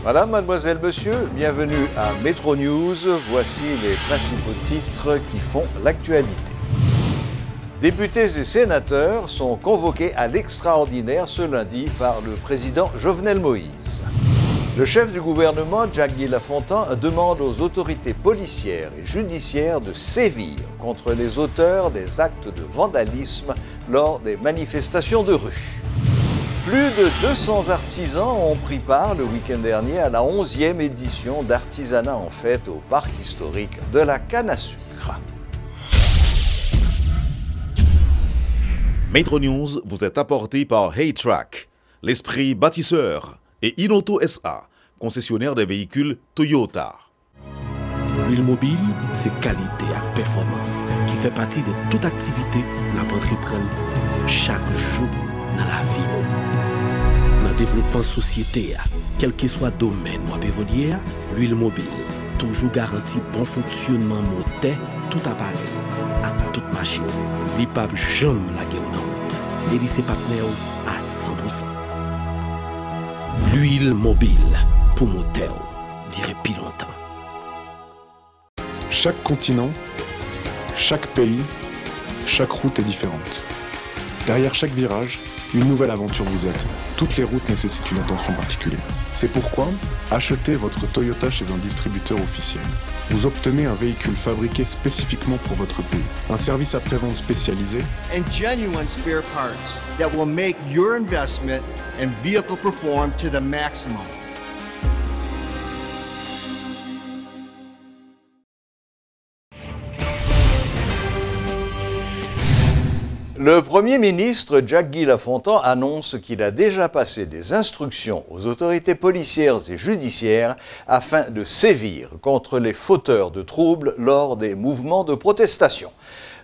Madame, mademoiselle, monsieur, bienvenue à Métro News. Voici les principaux titres qui font l'actualité. Députés et sénateurs sont convoqués à l'extraordinaire ce lundi par le président Jovenel Moïse. Le chef du gouvernement, Jack-Guy Lafontant, demande aux autorités policières et judiciaires de sévir contre les auteurs des actes de vandalisme lors des manifestations de rue. Plus de 200 artisans ont pris part le week-end dernier à la 11e édition d'Artisanat en fête au parc historique de la Canne à Sucre. Métro News vous est apporté par Haytrack, l'esprit bâtisseur, et Inoto SA, concessionnaire des véhicules Toyota. L'huile mobile, c'est qualité et performance qui fait partie de toute activité que nous entreprenons chaque jour dans la vie. Dans le développement de la société, quel que soit le domaine où vous évoluez, l'huile mobile toujours garantit bon fonctionnement moteur, tout appareil, à toute machine. L'IPAB jamais la guerre en route. Et ses partenaires à 100%. L'huile mobile pour moteur, dirait plus longtemps. Chaque continent, chaque pays, chaque route est différente. Derrière chaque virage, une nouvelle aventure vous attend. Toutes les routes nécessitent une attention particulière. C'est pourquoi, achetez votre Toyota chez un distributeur officiel. Vous obtenez un véhicule fabriqué spécifiquement pour votre pays. Un service après-vente spécialisé. And genuine spare parts that will make your investment and vehicle perform to the maximum. Le Premier ministre Jack-Guy Lafontant annonce qu'il a déjà passé des instructions aux autorités policières et judiciaires afin de sévir contre les fauteurs de troubles lors des mouvements de protestation.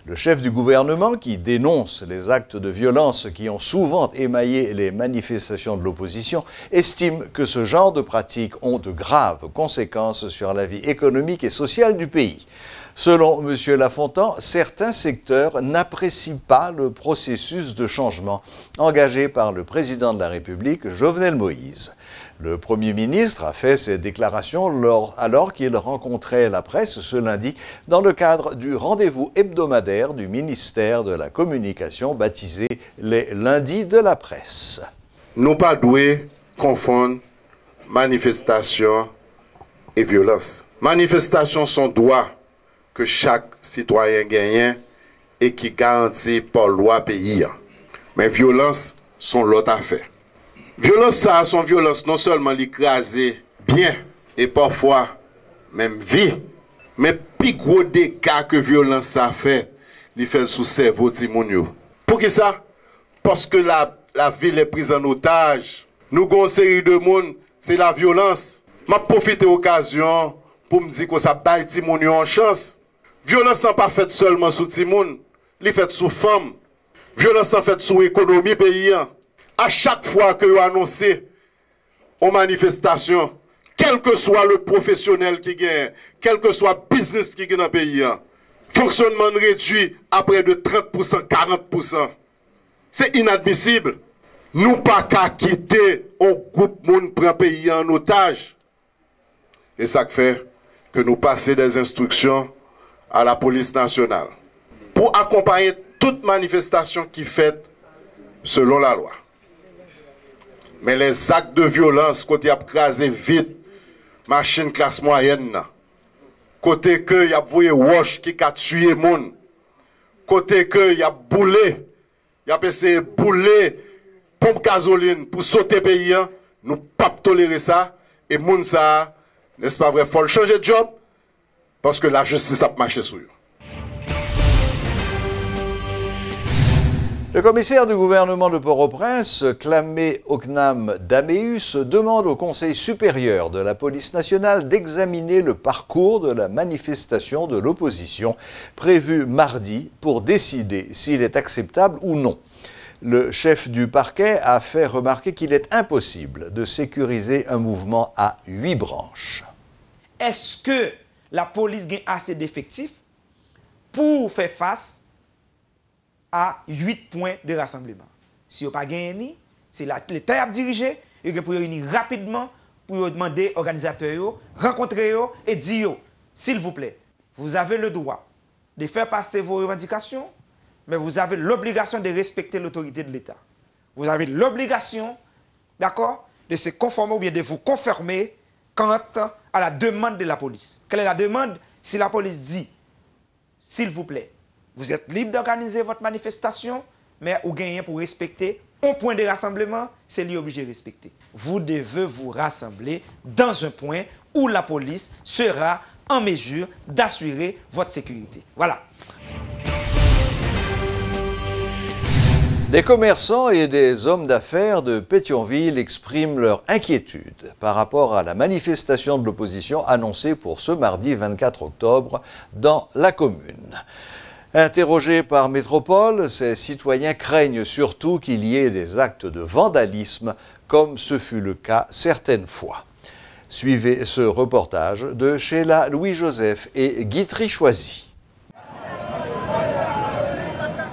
Le chef du gouvernement, qui dénonce les actes de violence qui ont souvent émaillé les manifestations de l'opposition, estime que ce genre de pratiques ont de graves conséquences sur la vie économique et sociale du pays. Selon M. Lafontant, certains secteurs n'apprécient pas le processus de changement engagé par le président de la République, Jovenel Moïse. Le Premier ministre a fait ces déclarations alors qu'il rencontrait la presse ce lundi dans le cadre du rendez-vous hebdomadaire du ministère de la Communication baptisé les lundis de la presse. Nous pas doués confondre manifestation et violence. Manifestation sont droits que chaque citoyen gagne et qui garantit par loi pays. Mais violence sont l'autre affaire. Violence ça sont violence non seulement l'écraser bien et parfois même vie, mais plus gros dégâts que violence ça fait, il fait sous cerveau timounio. Pour qui ça? Parce que la ville est prise en otage. Nous avons une série de monde, c'est la violence. M'a profité de l'occasion pour me dire que ça baille timounio en chance. Violence n'est pas faite seulement sous Timoun, elle est faite sous femme. Violence est faite sous l'économie pays. À chaque fois que vous annoncez aux manifestations, quel que soit le professionnel qui gagne, quel que soit le business qui gagne dans le pays, fonctionnement réduit à près de 30%, 40%. C'est inadmissible. Nous pas qu'à quitter un groupe monde prend pays en otage. Et ça fait que nous passons des instructions à la police nationale pour accompagner toute manifestation qui est faite selon la loi. Mais les actes de violence, côté a crasé vite, machine classe moyenne, côté que y a voué wash qui a tué monde, côté que y a boulé, y a essayé bouler pompe gasoline pour sauter pays, nous pas tolérer ça et moun ça, n'est-ce pas vrai, faut changer de job. Parce que la justice a marché sur eux. Le commissaire du gouvernement de Port-au-Prince, Klamé Oknam Daméus, demande au Conseil supérieur de la police nationale d'examiner le parcours de la manifestation de l'opposition prévue mardi pour décider s'il est acceptable ou non. Le chef du parquet a fait remarquer qu'il est impossible de sécuriser un mouvement à 8 branches. Est-ce que la police a assez d'effectifs pour faire face à 8 points de rassemblement? Si vous n'avez pas gagné, c'est l'État qui a dirigé et vous pouvez réunir rapidement pour demander aux organisateurs, rencontrer eux et dire, s'il vous plaît, vous avez le droit de faire passer vos revendications, mais vous avez l'obligation de respecter l'autorité de l'État. Vous avez l'obligation, d'accord, de se conformer ou bien de vous conformer quant à la demande de la police. Quelle est la demande? Si la police dit, s'il vous plaît, vous êtes libre d'organiser votre manifestation, mais vous gagnez pour respecter un point de rassemblement, c'est lui obligé de respecter. Vous devez vous rassembler dans un point où la police sera en mesure d'assurer votre sécurité. Voilà. Des commerçants et des hommes d'affaires de Pétionville expriment leur inquiétude par rapport à la manifestation de l'opposition annoncée pour ce mardi 24 octobre dans la commune. Interrogés par Métropole, ces citoyens craignent surtout qu'il y ait des actes de vandalisme, comme ce fut le cas certaines fois. Suivez ce reportage de Sheila Louis-Joseph et Guitry Choisy.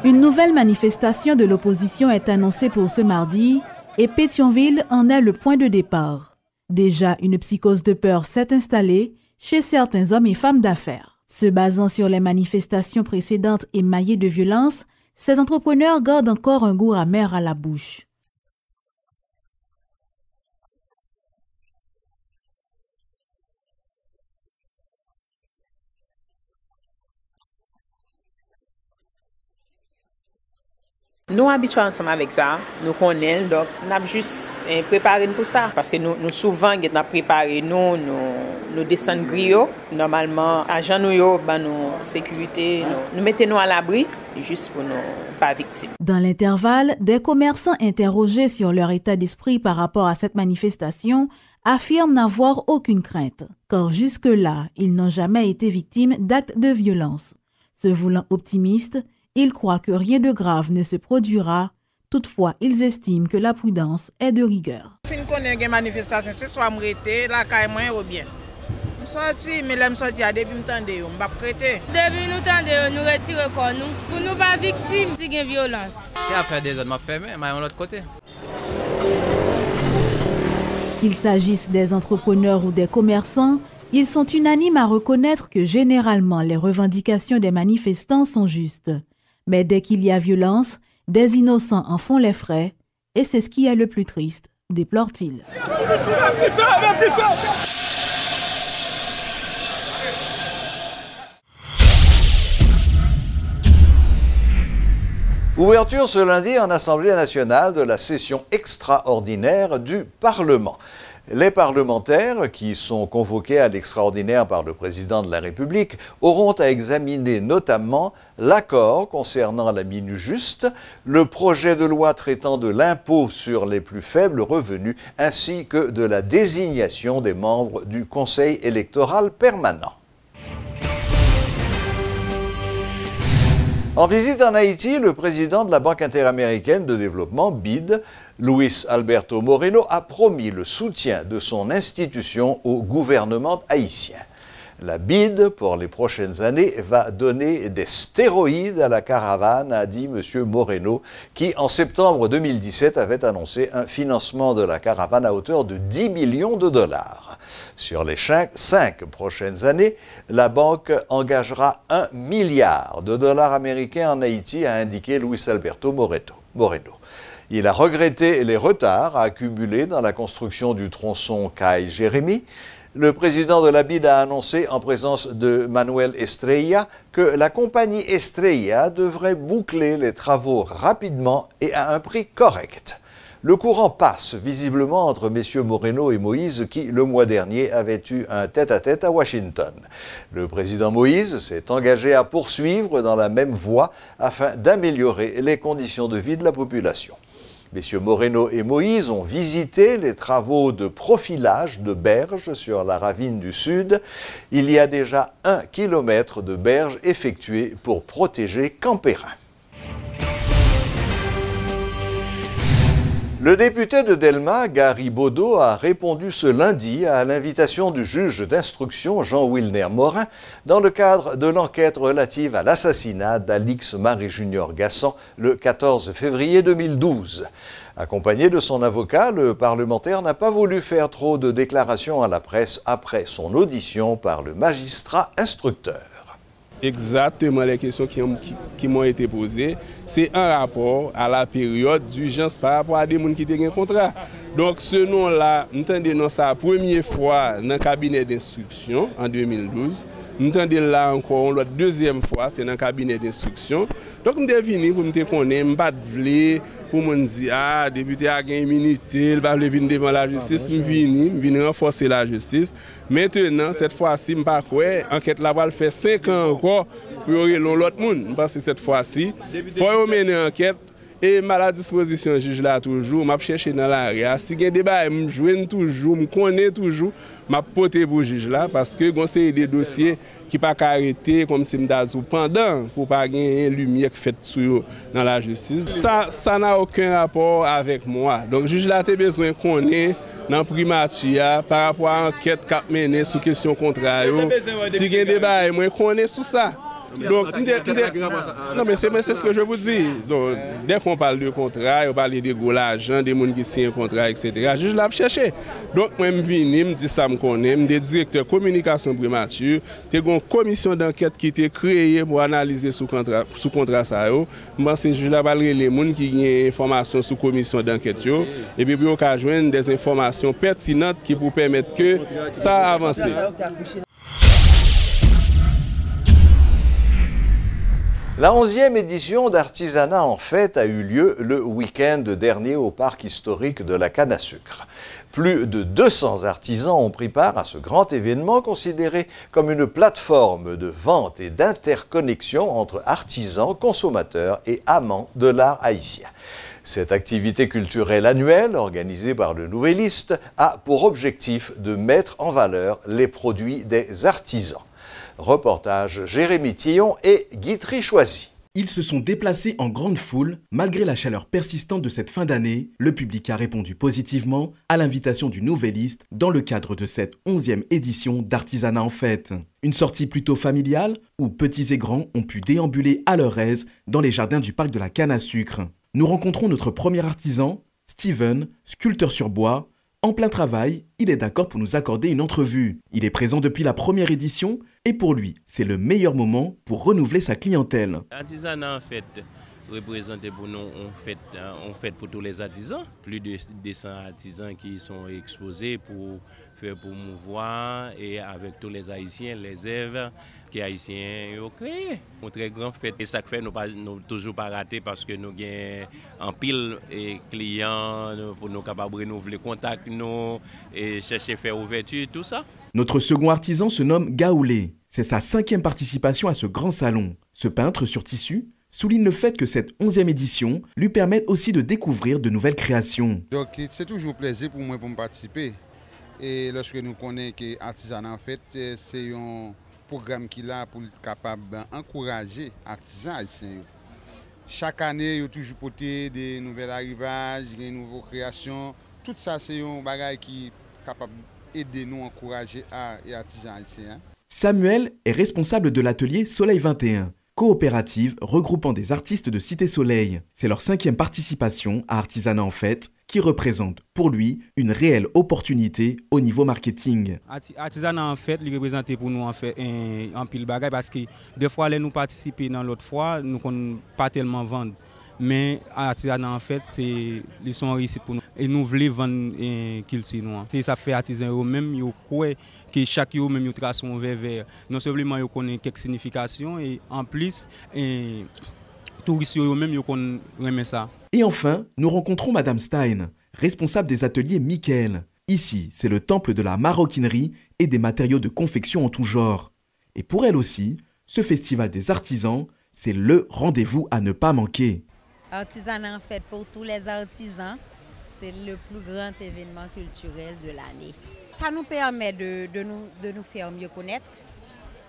Une nouvelle manifestation de l'opposition est annoncée pour ce mardi et Pétionville en est le point de départ. Déjà, une psychose de peur s'est installée chez certains hommes et femmes d'affaires. Se basant sur les manifestations précédentes émaillées de violence, ces entrepreneurs gardent encore un goût amer à la bouche. Nous habitués ensemble avec ça, nous connaissons, donc nous avons juste préparé pour ça. Parce que nous souvent préparé nous descendons griot. Normalement, agents nous sécurité, nous mettons à l'abri juste pour nous pas victimes. Dans l'intervalle, des commerçants interrogés sur leur état d'esprit par rapport à cette manifestation affirment n'avoir aucune crainte, car jusque-là, ils n'ont jamais été victimes d'actes de violence. Se voulant optimistes, ils croient que rien de grave ne se produira. Toutefois, ils estiment que la prudence est de rigueur. Je connais une manifestation, c'est soit m'arrêter, là, carrément, ou bien. Je suis sorti, mais là, je suis sorti, depuis je m'entendais, je ne vais pas prêter. Depuis nous tendons, nous retirons corps, nous, pour nous pas victimes de la violence. C'est affaire des autres, m'a fermé, mais de l'autre côté. Qu'il s'agisse des entrepreneurs ou des commerçants, ils sont unanimes à reconnaître que généralement les revendications des manifestants sont justes. Mais dès qu'il y a violence, des innocents en font les frais, et c'est ce qui est le plus triste, déplore-t-il. Ouverture ce lundi en Assemblée nationale de la session extraordinaire du Parlement. Les parlementaires, qui sont convoqués à l'extraordinaire par le président de la République, auront à examiner notamment l'accord concernant la minute juste, le projet de loi traitant de l'impôt sur les plus faibles revenus, ainsi que de la désignation des membres du Conseil électoral permanent. En visite en Haïti, le président de la Banque interaméricaine de développement, BID, Luis Alberto Moreno, a promis le soutien de son institution au gouvernement haïtien. La BID, pour les prochaines années, va donner des stéroïdes à la caravane, a dit M. Moreno, qui, en septembre 2017, avait annoncé un financement de la caravane à hauteur de 10 millions de dollars. Sur les 5 prochaines années, la banque engagera 1 milliard de dollars américains en Haïti, a indiqué Luis Alberto Moreno. Il a regretté les retards accumulés dans la construction du tronçon Cay-Jérémie. Le président de la BID a annoncé, en présence de Manuel Estrella, que la compagnie Estrella devrait boucler les travaux rapidement et à un prix correct. Le courant passe visiblement entre M. Moreno et Moïse qui, le mois dernier, avaient eu un tête-à-tête à Washington. Le président Moïse s'est engagé à poursuivre dans la même voie afin d'améliorer les conditions de vie de la population. M. Moreno et Moïse ont visité les travaux de profilage de berges sur la ravine du Sud. Il y a déjà 1 kilomètre de berges effectuées pour protéger Campérin. Le député de Delma, Gary Baudot, a répondu ce lundi à l'invitation du juge d'instruction Jean-Wilner Morin dans le cadre de l'enquête relative à l'assassinat d'Alix Marie-Junior Gassan le 14 février 2012. Accompagné de son avocat, le parlementaire n'a pas voulu faire trop de déclarations à la presse après son audition par le magistrat instructeur. Exactement les questions qui m'ont été posées, c'est un rapport à la période d'urgence par rapport à des gens qui ont un contrat. Donc ce nom-là, nous entendons ça la première fois dans le cabinet d'instruction en 2012. Nous entendons là encore la deuxième fois, c'est dans le cabinet d'instruction. Donc nous sommes venus pour nous connaître, nous ne pas pour nous dire, ah, député a une immunité, il va venir devant la justice, nous venons renforcer la justice. Maintenant, cette fois-ci, je ne sais pas quoi, l'enquête là va faire 5 ans encore pour l'autre monde. Parce que cette fois-ci, il faut mener l'enquête. Et à la disposition du juge là toujours, je cherche dans l'area. Si il y a des débats, je joue toujours, je connais toujours, je porte pour le juge là parce que c'est des dossiers qui ne sont pas arrêtés comme si je pendant pour pas gagner une lumière faite dans la justice. Ça n'a aucun rapport avec moi. Donc le juge là a besoin de connaître dans la primature par rapport à l'enquête qu'a menée sur question contraire. Si il y a des débats, je connais sur ça. Donc, non, mais c'est ce que je vous dis. Donc, dès qu'on parle de contrat, on parle de gros l'argent, des gens qui signent un contrat, etc. Je suis là pour chercher. Donc, moi, je viens, je dis ça, je connais, je suis directeur de communication primature. Il y a une commission d'enquête qui a été créée pour analyser sous contrat. Je pense que je suis là pour les gens qui ont des informations sous commission d'enquête. Et puis, pour joindre des informations pertinentes qui vous permettent que ça avance. La 11e édition d'Artisanat en Fête a eu lieu le week-end dernier au parc historique de la Canne à Sucre. Plus de 200 artisans ont pris part à ce grand événement considéré comme une plateforme de vente et d'interconnexion entre artisans, consommateurs et amants de l'art haïtien. Cette activité culturelle annuelle, organisée par le Nouvelliste, a pour objectif de mettre en valeur les produits des artisans. Reportage Jérémy Tillon et Guitry Choisy. Ils se sont déplacés en grande foule. Malgré la chaleur persistante de cette fin d'année, le public a répondu positivement à l'invitation du Nouvelliste dans le cadre de cette 11e édition d'Artisanat en Fête. Une sortie plutôt familiale où petits et grands ont pu déambuler à leur aise dans les jardins du parc de la Canne à Sucre. Nous rencontrons notre premier artisan, Steven, sculpteur sur bois. En plein travail, il est d'accord pour nous accorder une entrevue. Il est présent depuis la première édition et pour lui, c'est le meilleur moment pour renouveler sa clientèle. L'artisanat en fait représenté pour nous, on fait pour tous les artisans. Plus de 200 artisans qui sont exposés pour faire promouvoir et avec tous les haïtiens, les œuvres que les haïtiens ont créées. Une très grande fête. Et ça fait nous toujours pas rater parce que nous avons en pile et clients pour nous capables de renouveler le contact nous et chercher à faire ouverture, tout ça. Notre second artisan se nomme Gaoulé. C'est sa 5e participation à ce grand salon. Ce peintre sur tissu souligne le fait que cette 11e édition lui permet aussi de découvrir de nouvelles créations. Donc c'est toujours un plaisir pour moi de participer. Et lorsque nous connaissons que l'artisanat en fait, c'est un programme qui est là pour être capable d'encourager les artisans haïtiens. Chaque année, il y a toujours porté des nouveaux arrivages, des nouvelles créations. Tout ça, c'est un bagage qui est capable d'aider nous à encourager les artisans haïtiens. Samuel est responsable de l'atelier Soleil 21, coopérative regroupant des artistes de Cité Soleil. C'est leur 5e participation à Artisanat en Fête qui représente pour lui une réelle opportunité au niveau marketing. Artisanat en Fête, il représente pour nous en fait un pile bagage parce que des fois nous participer dans l'autre fois, nous ne pas tellement vendre. Mais Artisanat en Fête, ils sont réussis pour nous. Et nous voulons vendre une culture noire. Ça fait artisans eux-mêmes, ils croient que chaque jour même ils tracent un vers. Non seulement ils connaissent quelques significations et en plus, les touristes eux-mêmes ils connaissent ça. Et enfin, nous rencontrons Madame Stein, responsable des ateliers Michael. Ici, c'est le temple de la maroquinerie et des matériaux de confection en tout genre. Et pour elle aussi, ce festival des artisans, c'est le rendez-vous à ne pas manquer. Artisanat en Fête pour tous les artisans, c'est le plus grand événement culturel de l'année. Ça nous permet de nous faire mieux connaître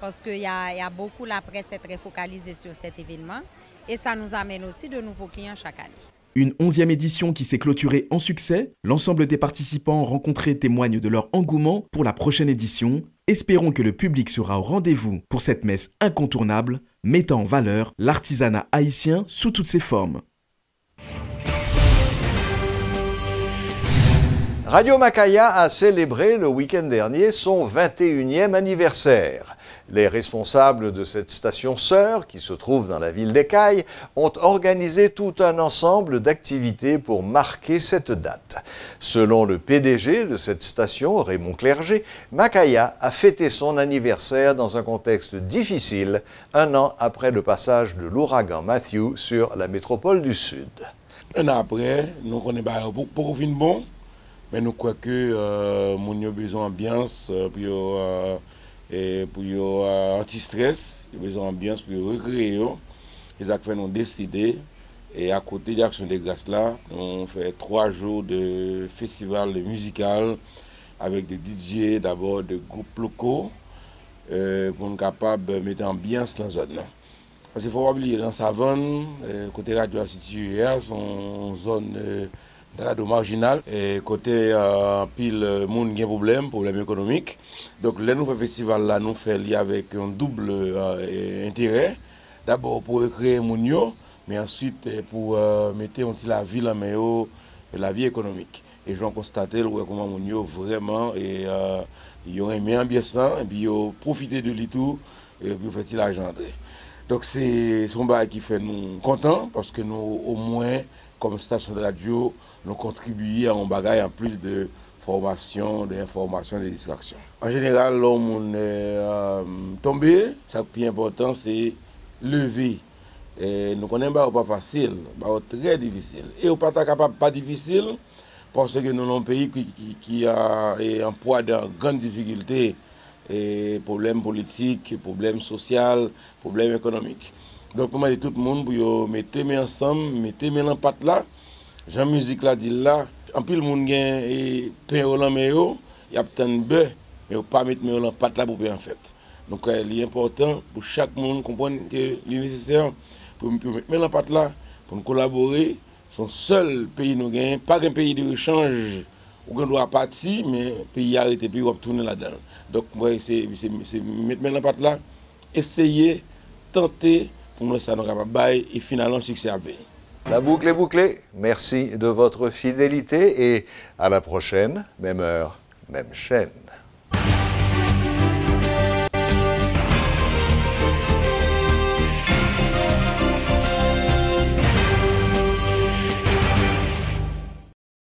parce qu'il y a beaucoup, la presse est très focalisée sur cet événement et ça nous amène aussi de nouveaux clients chaque année. Une 11e édition qui s'est clôturée en succès. L'ensemble des participants rencontrés témoignent de leur engouement pour la prochaine édition. Espérons que le public sera au rendez-vous pour cette messe incontournable, mettant en valeur l'artisanat haïtien sous toutes ses formes. Radio Macaya a célébré le week-end dernier son 21e anniversaire. Les responsables de cette station sœur, qui se trouve dans la ville d'Écailles, ont organisé tout un ensemble d'activités pour marquer cette date. Selon le PDG de cette station, Raymond Clerget, Macaya a fêté son anniversaire dans un contexte difficile, un an après le passage de l'ouragan Matthew sur la métropole du Sud. Un an après, nous connaissons beaucoup de bon, mais nous croyons que nous avons besoin d'ambiance pour anti-stress, il y a besoin d'ambiance pour recréer. Les acteurs ont décidé, et à côté de l'Action des Grâces là, on fait 3 jours de festival musical avec des DJ, d'abord de groupes locaux, pour être capable de mettre ambiance dans la zone. Parce qu'il ne faut pas oublier, dans Savane, côté radio situé, son zone de radio marginale, et côté pile monde qui a problème économique. Donc le nouveau festival là nous fait lié avec un double intérêt. D'abord pour créer Mounio, mais ensuite pour mettre la ville en meilleur la vie économique. Et je vais constater comment Mounio vraiment et ils ont aimé ambiance et puis ils ont profité de tout et puis fait l'argent entrer. Donc c'est son bail qui fait nous contents parce que nous au moins comme station de radio nous contribuons à un bagage en plus de formation, d'information, de distraction. En général, l'homme est tombé. Ce qui est important, c'est lever. Et nous connaissons pas facile, très difficile. Et pas capable, pas difficile, parce que nous avons un pays qui a un poids de grandes difficultés, problèmes politiques, problèmes sociaux, problèmes économiques. Donc, comment tout le monde pour mettre ensemble, mettre dans patte là. Jean musique là dit là, en pile monde gain et pain au lameo, il y a tant de beurre, mais on pas mettre en pâte là pour bien en fait. Donc il est important pour chaque monde comprendre que il est nécessaire pour mettre en pâte là pour nous collaborer. Son seul pays nous gagne, pas un pays de échange où on doit partir, mais pays arrêté puis on tourner là-dedans. Donc moi c'est mettre en pâte là, essayer, tenter pour nous ça nous capable bailler et finalement succès à venir. La boucle est bouclée. Merci de votre fidélité et à la prochaine, même heure, même chaîne.